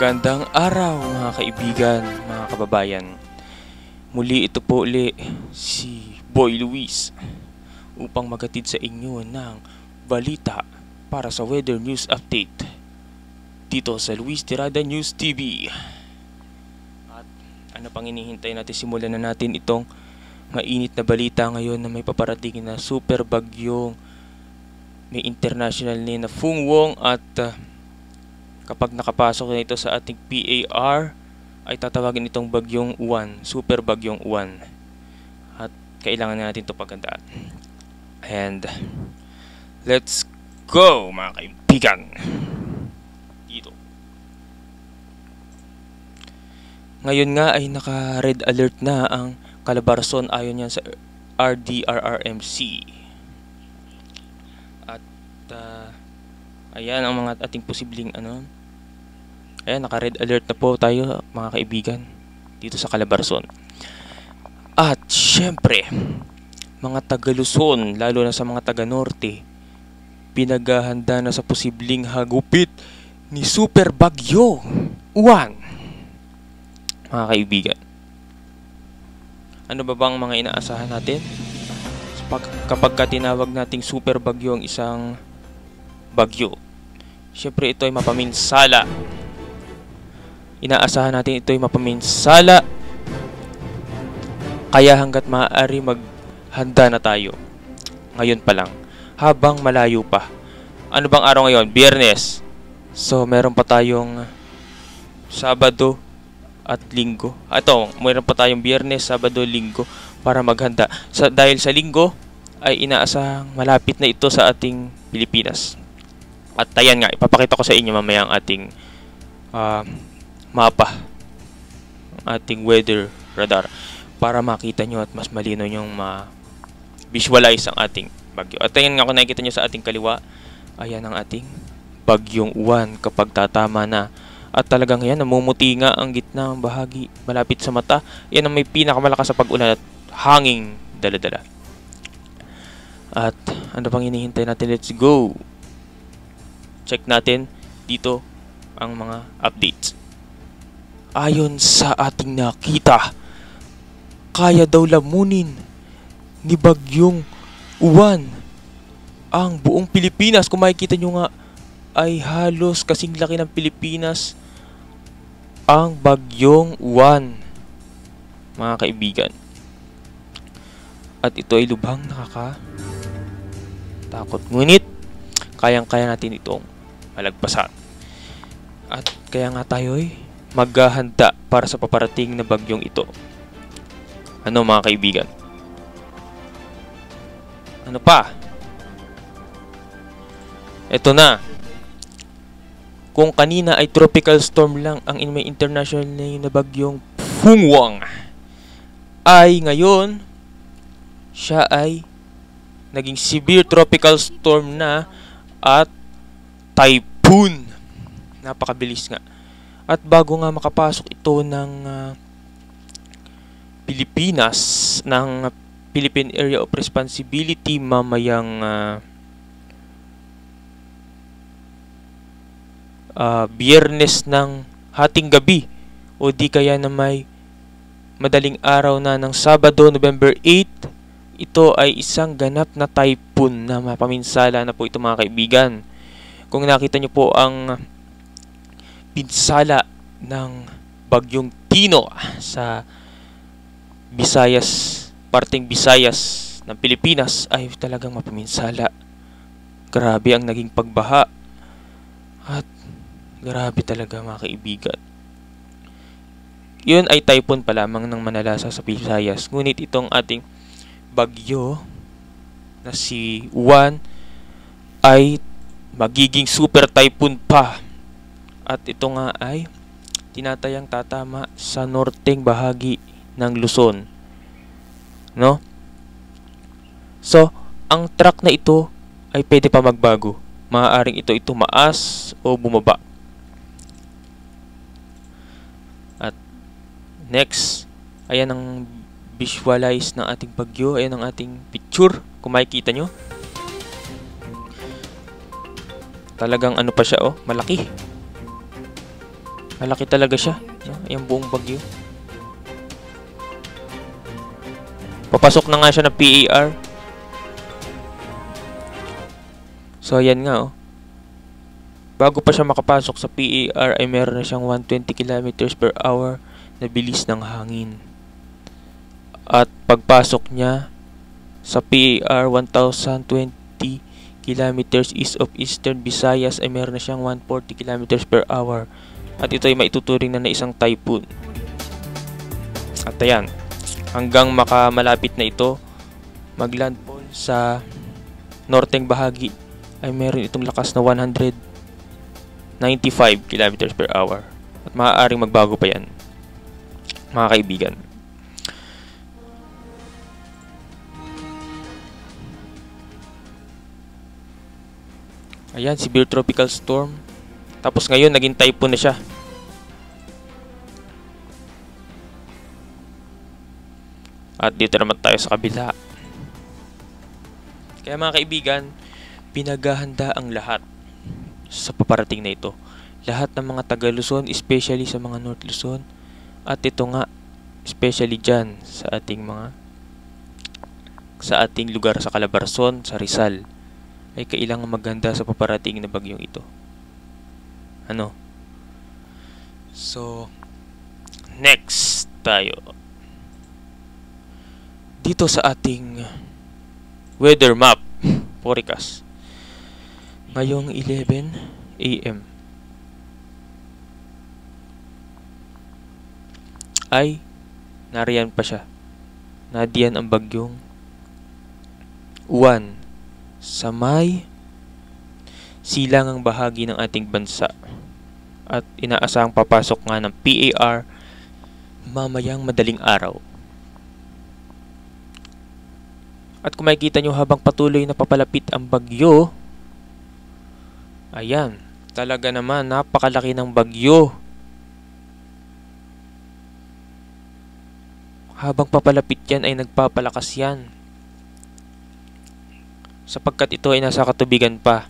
Magandang araw mga kaibigan, mga kababayan. Muli ito po uli si Boy Luis upang magatid sa inyo ng balita para sa weather news update dito sa Luis Tirada News TV. At ano pang hinihintay natin, simulan na natin itong mainit na balita ngayon na may paparating na super bagyong may international name na Fung Wong at kapag nakapasok na ito sa ating PAR ay tatawagin itong bagyong Uwan, super bagyong Uwan. At kailangan natin ito paghandaan. And let's go mga kaibigan. Dito. Ngayon nga ay naka-red alert na ang Calabarzon ayon yan sa RDRRMC. At ayan ang mga ating posibleng ayan, naka-red alert na po tayo mga kaibigan dito sa Calabarzon. At syempre, mga taga-Luzon, lalo na sa mga taga-Norte, pinaghahanda na sa posibleng hagupit ni Super Bagyo Uwan. Mga kaibigan, ano ba bang mga inaasahan natin? Kapag tinawag nating super bagyo ang isang bagyo, syempre ito ay mapaminsala. Inaasahan natin ito ay mapaminsala. Kaya hanggat maaari maghanda na tayo ngayon pa lang, habang malayo pa. Ano bang araw ngayon? Biyernes. So meron pa tayong Sabado at Linggo. Ito, meron pa tayong Biyernes, Sabado, Linggo para maghanda. Dahil sa Linggo ay inaasahang malapit na ito sa ating Pilipinas. At ayan nga, ipapakita ko sa inyo mamaya ang ating mapa, ating weather radar, para makita nyo at mas malino nyong ma-visualize ang ating bagyo. At ayan nga, kung nakikita nyo sa ating kaliwa, ayan ang ating bagyong Uwan kapag tatama na. At talagang yan, namumuti nga ang gitna ng bahagi malapit sa mata. Yan ang may pinakamalakas sa pag-ulan at hanging daladala. At ano pang hinihintay natin? Let's go! Check natin dito ang mga updates. Ayon sa ating nakita, kaya daw lamunin ni bagyong Uwan ang buong Pilipinas. Kung makikita nyo nga, ay halos kasing laki ng Pilipinas ang bagyong Uwan, mga kaibigan. At ito ay lubhang nakakatakot. Ngunit kayang-kaya natin itong malagpasan. At kaya nga tayo ay maghahanda para sa paparating na bagyong ito. Ano mga kaibigan? Ano pa? Ito na. Kung kanina ay tropical storm lang ang may international na bagyong Fung Wong, ay ngayon siya ay naging severe tropical storm na at typhoon. Napakabilis nga. At bago nga makapasok ito ng Pilipinas, ng Philippine Area of Responsibility mamayang Biyernes ng hating gabi o di kaya na may madaling araw na ng Sabado, November 8, ito ay isang ganap na typhoon na mapaminsala na po ito mga kaibigan. Kung nakita nyo po ang pinsala ng bagyong Tino sa Visayas, parteng Visayas ng Pilipinas, ay talagang mapaminsala. Grabe ang naging pagbaha. At grabe talaga mga kaibigan. Yun ay typhoon pa lamang ng manalasa sa Visayas. Ngunit itong ating bagyo na si Uwan ay magiging super typhoon pa. At ito nga ay tinatayang tatama sa norteng bahagi ng Luzon. No? So, ang track na ito ay pwede pa magbago. Maaaring ito tumaas o bumaba. At next, ayan ang visualize ng ating bagyo. Ayan ang ating picture. Kung makikita nyo, talagang ano pa siya, malaki. Malaki talaga siya, no? Yung buong bagyo. Papasok na nga siya ng PAR. So ayan nga oh. Bago pa siya makapasok sa PAR ay meron na siyang 120 kilometers per hour na bilis ng hangin. At pagpasok niya sa PAR 1020 kilometers east of Eastern Visayas ay meron na siyang 140 kilometers per hour. At ito ay maituturing na isang typhoon. At ayan, hanggang makamalapit na ito, maglandfall sa norteng bahagi ay meron itong lakas na 195 kilometers per hour. At maaaring magbago pa yan, mga kaibigan. Ayan, severe tropical storm. Tapos ngayon, naging typhoon na siya. At dito naman tayo sa kabila. Kaya mga kaibigan, pinaghahanda ang lahat sa paparating na ito. Lahat ng mga taga Luzon, especially sa mga North Luzon. At ito nga, especially dyan sa ating lugar sa Calabarzon, sa Rizal, ay kailangan maghanda sa paparating na bagyong ito. Ano? So, next tayo. Dito sa ating weather map, forecast. Ngayong 11 AM ay nariyan pa siya. Nadiyan ang bagyong Uwan sa may silangang bahagi ng ating bansa. At inaasahang papasok nga ng PAR mamayang madaling araw. At kung makikita nyo habang patuloy na papalapit ang bagyo, ayan, talaga naman napakalaki ng bagyo. Habang papalapit yan ay nagpapalakas yan, sapagkat ito ay nasa katubigan pa.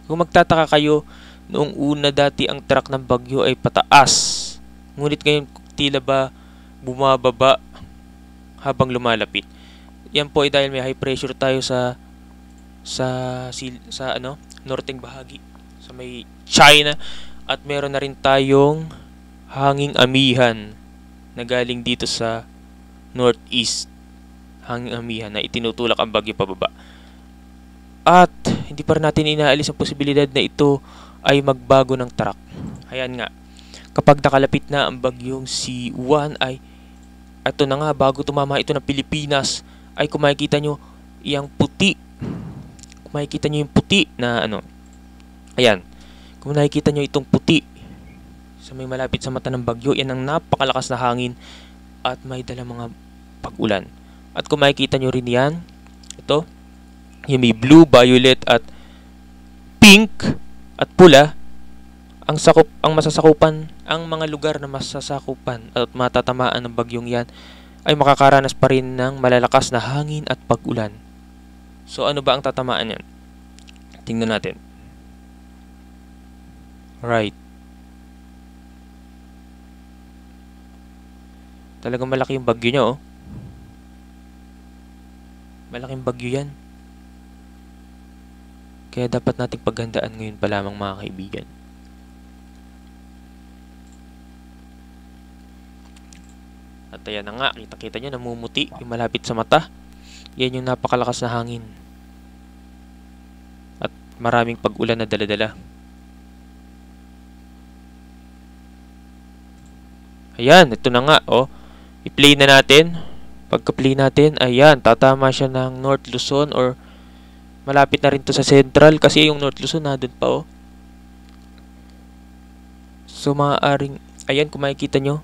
Kung magtataka kayo, noong una dati ang track ng bagyo ay pataas, ngunit ngayon tila ba bumababa habang lumalapit. Yan po ay dahil may high pressure tayo sa northeng bahagi, sa may China, at meron na rin tayong hanging amihan na galing dito sa northeast, hanging amihan na itinutulak ang bagyo pababa. At hindi pa rin natin inaalis ang posibilidad na ito ay magbago ng track. Ayan nga, kapag nakalapit na ang bagyong C1 ay ito na nga, bago tumama ito ng Pilipinas, ay kung makikita nyo yung puti, kung makikita nyo yung puti na ayan, kung nakikita nyo itong puti sa may malapit sa mata ng bagyo, yan ang napakalakas na hangin at may dalang mga pag-ulan. At kung makikita nyo rin yan, ito, yung may blue, violet at pink at pula, ang masasakupan, ang mga lugar na masasakupan at matatamaan ng bagyong yan ay makakaranas pa rin ng malalakas na hangin at pag-ulan. So ano ba ang tatamaan yan? Tingnan natin. Right. Talagang malaki yung bagyo niya, oh. Malaking bagyo yan. Kaya dapat nating paghandaan ngayon pa lamang, mga kaibigan. At ayan na nga, kita-kita nyo, namumuti yung malapit sa mata. Yan yung napakalakas na hangin. At maraming pag-ulan na dala-dala. Ayan, ito na nga, oh. I-play na natin. Pagka-play natin, ayan, tatama siya ng North Luzon or malapit na rin to sa Central kasi yung North Luzon na doon pa, oh. So maaaring, ayan, kung makikita nyo,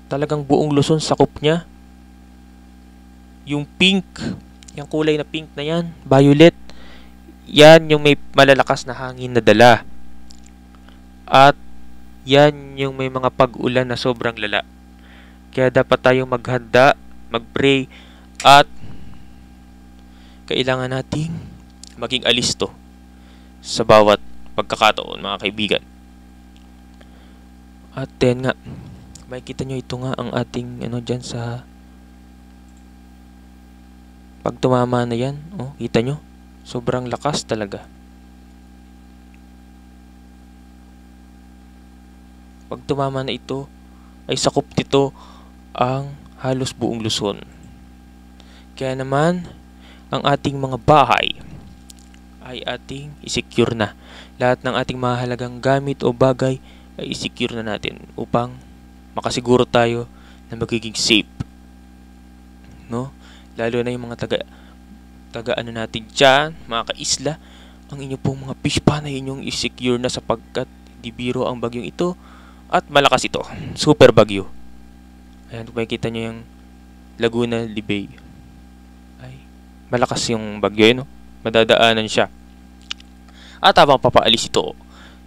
talagang buong Luzon sakop niya. Yung pink, yung kulay na pink na yan, violet, yan yung may malalakas na hangin na dala. At yan yung may mga pag-ulan na sobrang lala. Kaya dapat tayong maghanda, mag-pray, at kailangan nating maging alisto sa bawat pagkakataon, mga kaibigan. At then nga, makikita nyo ito nga ang ating ano dyan sa pag tumama na yan. Oh, kita nyo? Sobrang lakas talaga. Pag tumama na ito, ay sakop nito ang halos buong Luzon. Kaya naman, ang ating mga bahay ay ating isecure na. Lahat ng ating mahalagang gamit o bagay ay isecure na natin upang makasiguro tayo na magiging safe. No? Lalo na yung mga taga ano natin dyan, mga kaisla, ang inyo pong mga fish pan ay inyong isecure na sapagkat di biro ang bagyong ito at malakas ito. Super bagyo. Ayan, kung makikita nyo yung Laguna Libay. Ay, malakas yung bagyo yun, no? Madadaanan siya. At habang papaalis ito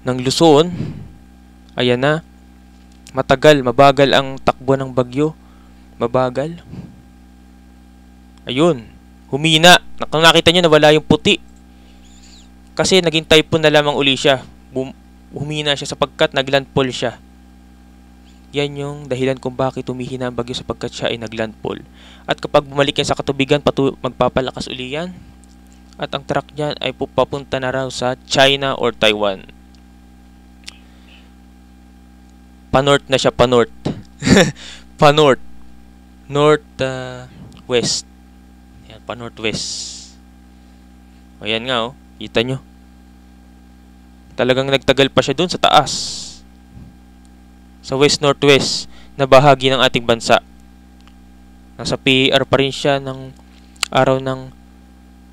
ng Luzon, ayan na, mabagal ang takbo ng bagyo. Mabagal. Ayun, humina. Kung nakita nyo, nawala yung puti. Kasi naging typhoon na lamang uli siya. Humina siya sapagkat naglandfall siya. Yan yung dahilan kung bakit humihina ang bagyo sapagkat siya ay naglandfall. At kapag bumalik yan sa katubigan, magpapalakas uli yan. At ang track niyan ay papunta na raw sa China or Taiwan. Panorth na siya, panorth. Panorth. West. Yan, panorthwest. O yan nga, oh. Kita nyo. Talagang nagtagal pa siya dun sa taas. Sa west-northwest na bahagi ng ating bansa. Nasa PAR pa rin siya ng araw ng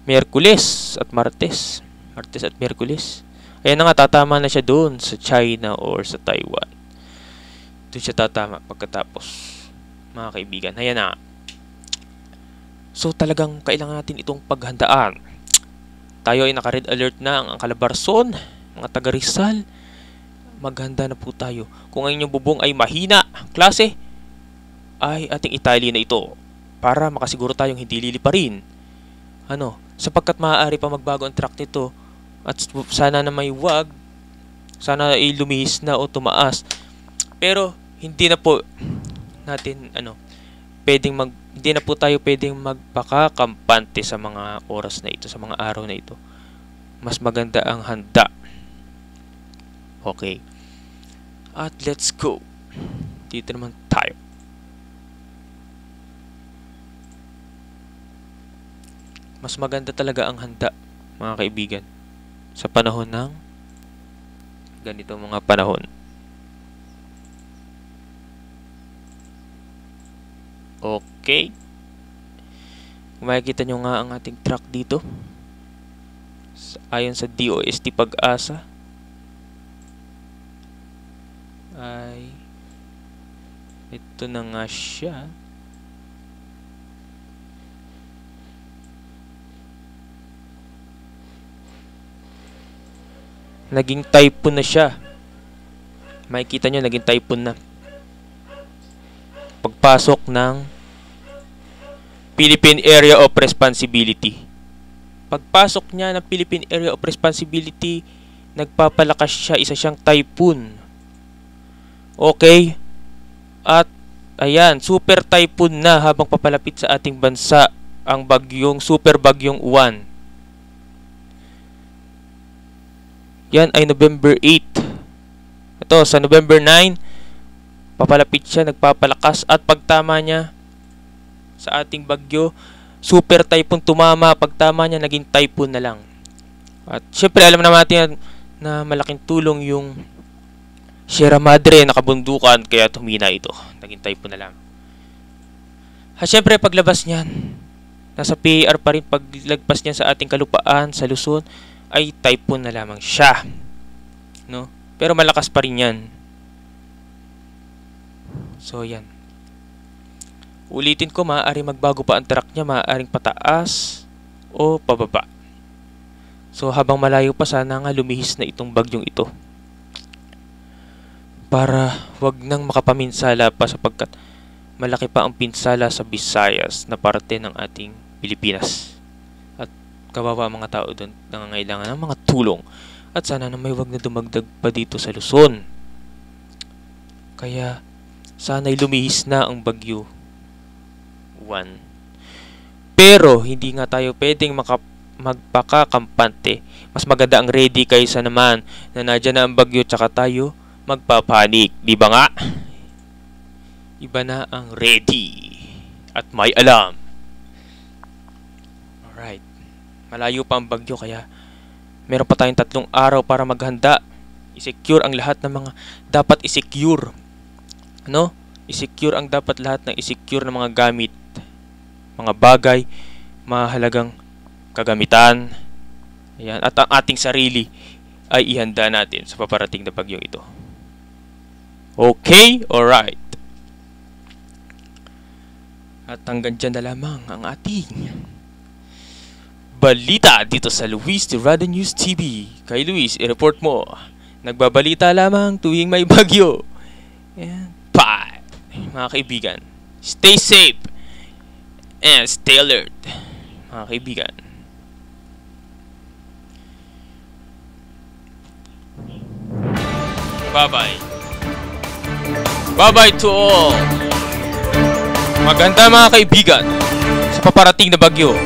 Miyerkules at Martes. Martes at Miyerkules. Ayan na nga, tatama na siya doon sa China or sa Taiwan. Doon siya tatama pagkatapos, mga kaibigan. Ayan na. So talagang kailangan natin itong paghandaan. Tayo ay naka-red alert na ang Calabarzon, mga taga Rizal. Maghanda na po tayo. Kung ang inyong bubong ay mahina, klase, ay ating itali na ito para makasiguro tayong hindi liliparin. Sapagkat maaari pa magbago ang track nito at sana na may wag, sana ay lumihis na o tumaas. Pero hindi na po natin hindi na po tayo pwedeng magpakakampante sa mga oras na ito, sa mga araw na ito. Mas maganda ang handa. Okay. At let's go. Dito naman tayo. Mas maganda talaga ang handa, mga kaibigan, sa panahon ng ganito mga panahon. Okay. Makikita nyo nga ang ating track dito. Ayon sa DOST Pag-asa, ay ito na nga siya. Naging typhoon na siya. Makikita nyo, naging typhoon na. Pagpasok ng Philippine Area of Responsibility. Pagpasok niya ng Philippine Area of Responsibility, nagpapalakas siya, isa siyang typhoon. Okay? At ayan, super typhoon na habang papalapit sa ating bansa ang super bagyong Uwan. Yan ay November 8. Ito, sa November 9, papalapit siya, nagpapalakas at pagtama niya sa ating bagyo, super typhoon tumama, pagtama niya naging typhoon na lang. At syempre alam natin na malaking tulong yung Sierra Madre na kabundukan kaya tumina ito. Naging typhoon na lang. At syempre paglabas niyan, nasa PAR pa rin, paglagpas niya sa ating kalupaan, sa Luzon, ay typhoon na lamang siya. No? Pero malakas pa rin yan. So yan. Ulitin ko, maaari magbago pa ang track niya, maaaring pataas o pababa. So habang malayo pa, sana nga lumihis na itong bagyong ito. Para wag nang makapaminsala pa sapagkat malaki pa ang pinsala sa Visayas na parte ng ating Pilipinas. At kawawa mga tao doon nangangailangan ng mga tulong. At sana na may wag na dumagdag pa dito sa Luzon. Kaya sana'y lumihis na ang bagyo 1. Pero hindi nga tayo pwedeng magpakakampante. Mas maganda ang ready kaysa naman na nadyan na ang bagyo tsaka tayo magpapanik. Di ba nga? Iba na ang ready at may alam. Alright. Malayo pa ang bagyo kaya meron pa tayong 3 araw para maghanda. I-secure ang lahat ng mga dapat i-secure. Ano? I-secure ang dapat lahat ng i-secure ng mga gamit. Mga bagay, mahalagang kagamitan. Ayan. At ang ating sarili ay ihanda natin sa paparating na bagyong ito. Okay? Alright. At hanggang dyan na lamang ang ating balita dito sa Luis Tirado News TV. Kay Luis, i-report mo. Nagbabalita lamang tuwing may bagyo. Ayan. Bye! Mga kaibigan, stay safe and stay alert. Mga kaibigan. Bye-bye. Bye-bye to all. Maganda mga kaibigan sa paparating na bagyo.